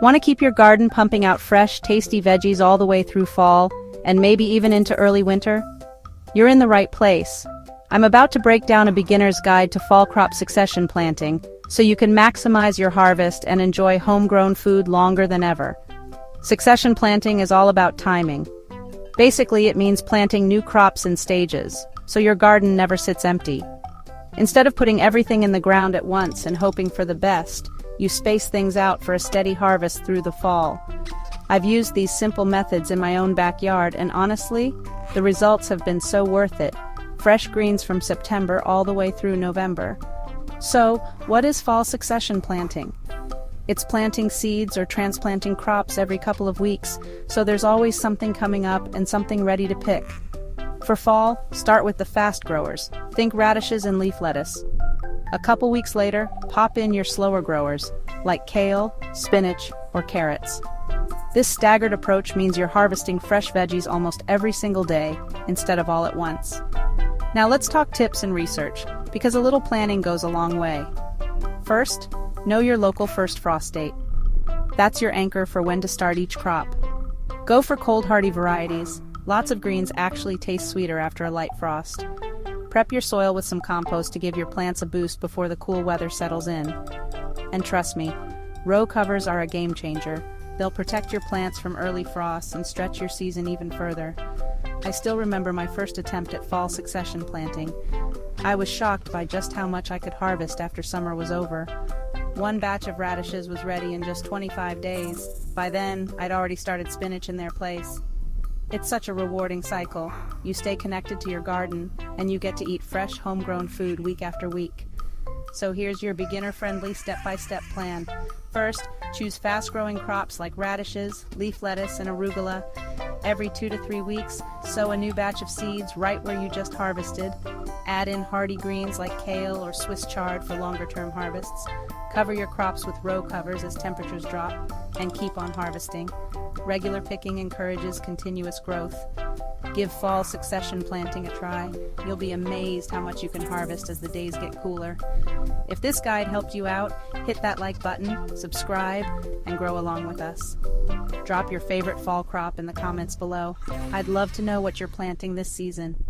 Want to keep your garden pumping out fresh, tasty veggies all the way through fall, and maybe even into early winter? You're in the right place. I'm about to break down a beginner's guide to fall crop succession planting, so you can maximize your harvest and enjoy homegrown food longer than ever. Succession planting is all about timing. Basically, it means planting new crops in stages, so your garden never sits empty. Instead of putting everything in the ground at once and hoping for the best, you space things out for a steady harvest through the fall. I've used these simple methods in my own backyard, and honestly, the results have been so worth it. Fresh greens from September all the way through November. So, what is fall succession planting? It's planting seeds or transplanting crops every couple of weeks, so there's always something coming up and something ready to pick. For fall, start with the fast growers. Think radishes and leaf lettuce. A couple weeks later, pop in your slower growers, like kale, spinach, or carrots. This staggered approach means you're harvesting fresh veggies almost every single day, instead of all at once. Now let's talk tips and research, because a little planning goes a long way. First, know your local first frost date. That's your anchor for when to start each crop. Go for cold-hardy varieties. Lots of greens actually taste sweeter after a light frost. Prep your soil with some compost to give your plants a boost before the cool weather settles in. And trust me, row covers are a game changer. They'll protect your plants from early frosts and stretch your season even further. I still remember my first attempt at fall succession planting. I was shocked by just how much I could harvest after summer was over. One batch of radishes was ready in just 25 days. By then, I'd already started spinach in their place. It's such a rewarding cycle. You stay connected to your garden, and you get to eat fresh, homegrown food week after week. So here's your beginner-friendly step-by-step plan. First, choose fast-growing crops like radishes, leaf lettuce, and arugula. Every 2 to 3 weeks, sow a new batch of seeds right where you just harvested. Add in hardy greens like kale or Swiss chard for longer-term harvests. Cover your crops with row covers as temperatures drop, and keep on harvesting. Regular picking encourages continuous growth. Give fall succession planting a try. You'll be amazed how much you can harvest as the days get cooler. If this guide helped you out, hit that like button, subscribe, and grow along with us. Drop your favorite fall crop in the comments below. I'd love to know what you're planting this season.